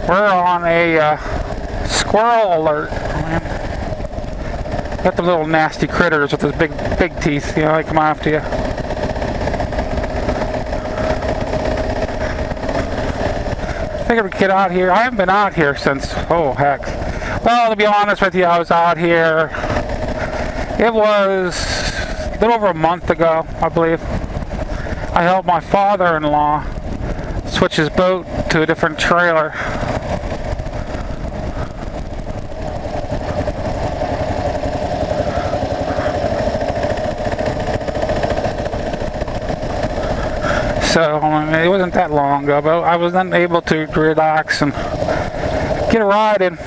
We're on a squirrel alert. Got the little nasty critters with those big teeth, you know, they come after you. Figured we'd get out here. I haven't been out here since, oh heck. Well, to be honest with you, I was out here, it was a little over a month ago, I believe. I helped my father-in-law switch his boat to a different trailer. So, it wasn't that long ago, but I was then able to relax and get a ride in.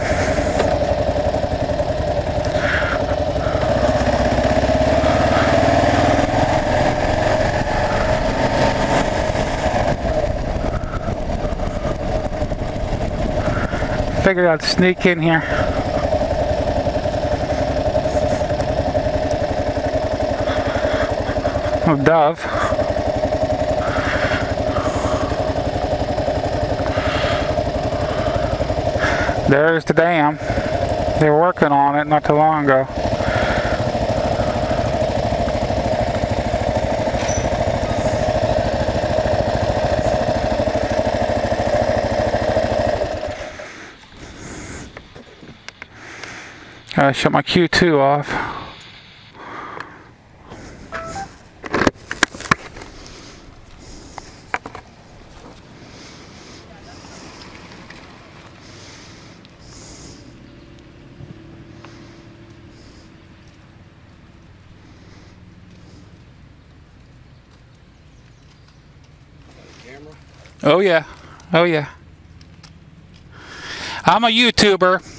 Figured I'd sneak in here. Oh, dove. There's the dam. They were working on it not too long ago. I shut my Q2 off. Camera? Oh yeah. Oh yeah. I'm a YouTuber.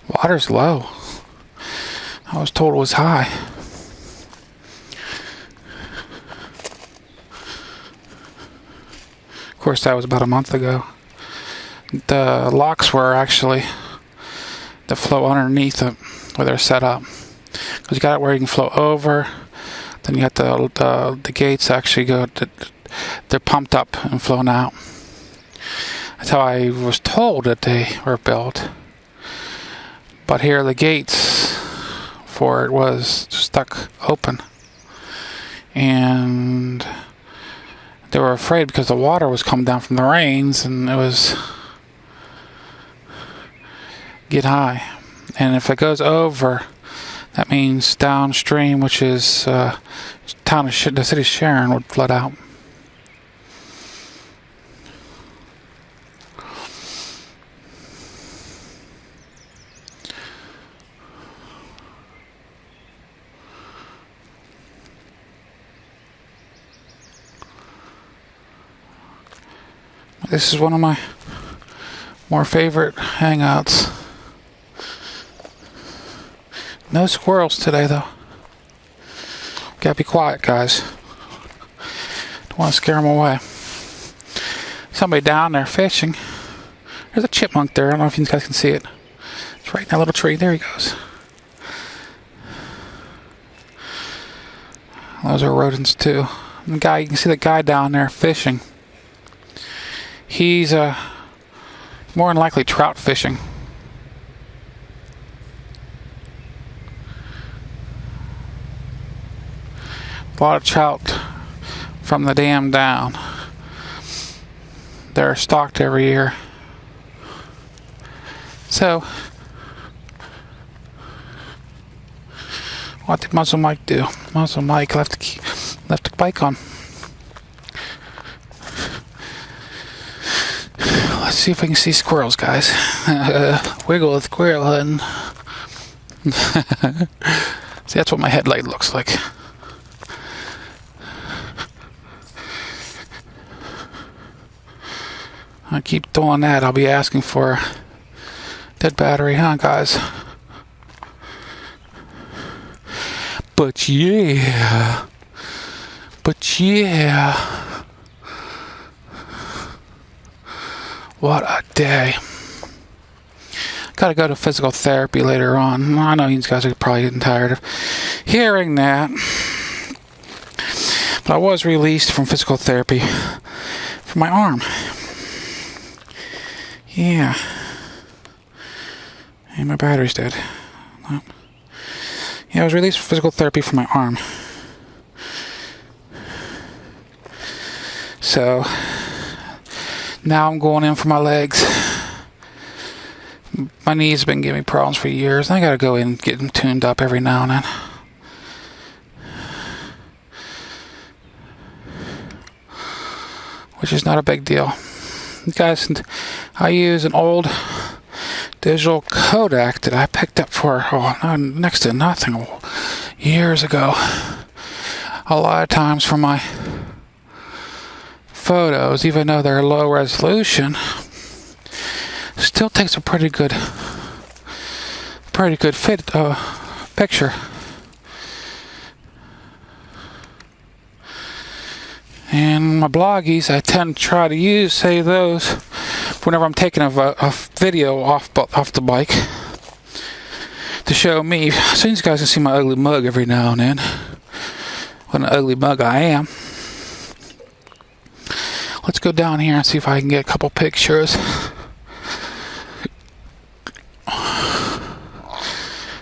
Water's low. I was told it was high. Of course, that was about a month ago. The locks were actually the flow underneath it, where they're set up. Because you got it where you can flow over. Then you got the gates actually go. They're pumped up and flown out. That's how I was told that they were built. But here the gates for it was stuck open. And they were afraid because the water was coming down from the rains and it was get high. And if it goes over, that means downstream, which is the city of Sharon, would flood out. This is one of my more favorite hangouts. No squirrels today, though. Gotta be quiet, guys. Don't want to scare them away. Somebody down there fishing. There's a chipmunk there. I don't know if you guys can see it. It's right in that little tree. There he goes. Those are rodents, too. And the guy, you can see the guy down there fishing. He's more than likely trout fishing. A lot of trout from the dam down. They're stocked every year. So, what did MuzzleMike do? MuzzleMike left the bike on. Let's see if we can see squirrels, guys. Wiggle with squirrel hunting. See, that's what my headlight looks like. I keep doing that. I'll be asking for a dead battery, huh, guys? But yeah. What a day. Gotta go to physical therapy later on. I know you guys are probably getting tired of hearing that. But I was released from physical therapy for my arm. Yeah. And my battery's dead. Nope. Yeah, I was released from physical therapy for my arm. So, now I'm going in for my legs. My knees have been giving me problems for years. I gotta go in and get them tuned up every now and then. Which is not a big deal. Guys, I use an old digital Kodak that I picked up for next to nothing years ago. A lot of times for my photos, even though they're low resolution, still takes a pretty good picture. And my bloggies, I tend to try to save those whenever I'm taking a video off the bike to show me, so you guys can see my ugly mug every now and then. What an ugly mug I am. Let's go down here and see if I can get a couple pictures. See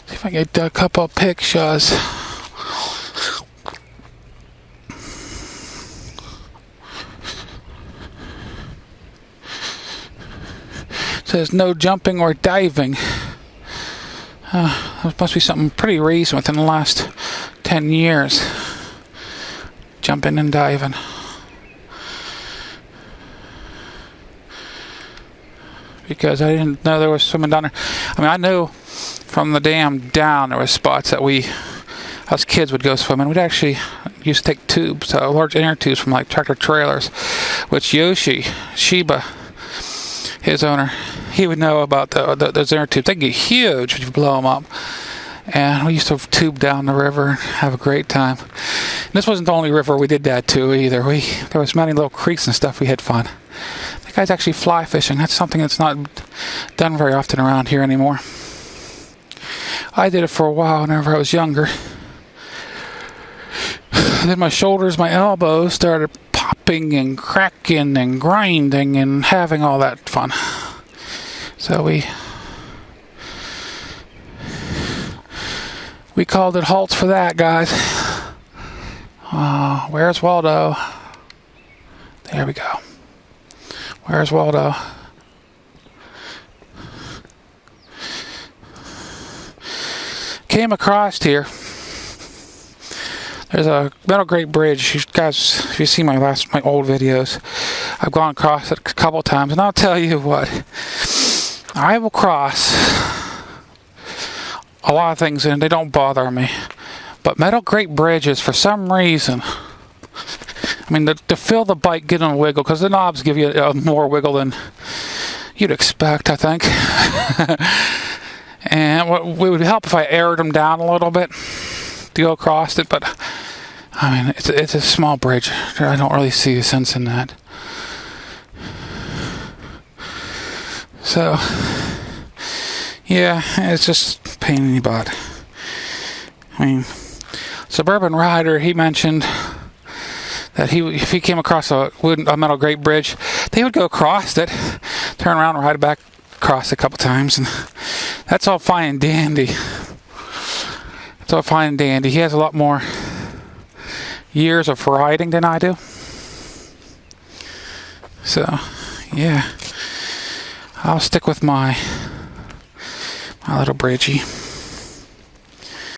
if I can get a couple pictures. It says no jumping or diving. There must be something pretty recent within the last 10 years. Jumping and diving. Because I didn't know there was swimming down there. I mean, I knew from the dam down there were spots that us kids would go swimming. We'd actually used to take tubes, large inner tubes from like tractor trailers, which Shiba, his owner, he would know about those inner tubes. They get huge when you blow them up. And we used to tube down the river and have a great time. And this wasn't the only river we did that to either. There was many little creeks and stuff we had fun. The guy's actually fly fishing. That's something that's not done very often around here anymore. I did it for a while whenever I was younger. Then my shoulders, my elbows started popping and cracking and grinding and having all that fun. So we called it halts for that, guys. Where's Waldo? There we go. Where's Waldo? Came across here. There's a metal grate bridge. You guys, if you see my old videos, I've gone across it a couple times, and I'll tell you what, I will cross a lot of things and they don't bother me, but metal grate bridges, for some reason, I mean, to feel the bike getting a wiggle, because the knobs give you more wiggle than you'd expect, I think. And it would help if I aired them down a little bit to go across it, but I mean, it's a small bridge. I don't really see a sense in that. So, yeah, it's just a pain in the butt. I mean, Suburban Rider, he mentioned that if he came across a metal grate bridge, they would go across it, turn around and ride it back across a couple times, and that's all fine and dandy. It's all fine and dandy. He has a lot more years of riding than I do. So, yeah, I'll stick with my little bridgey.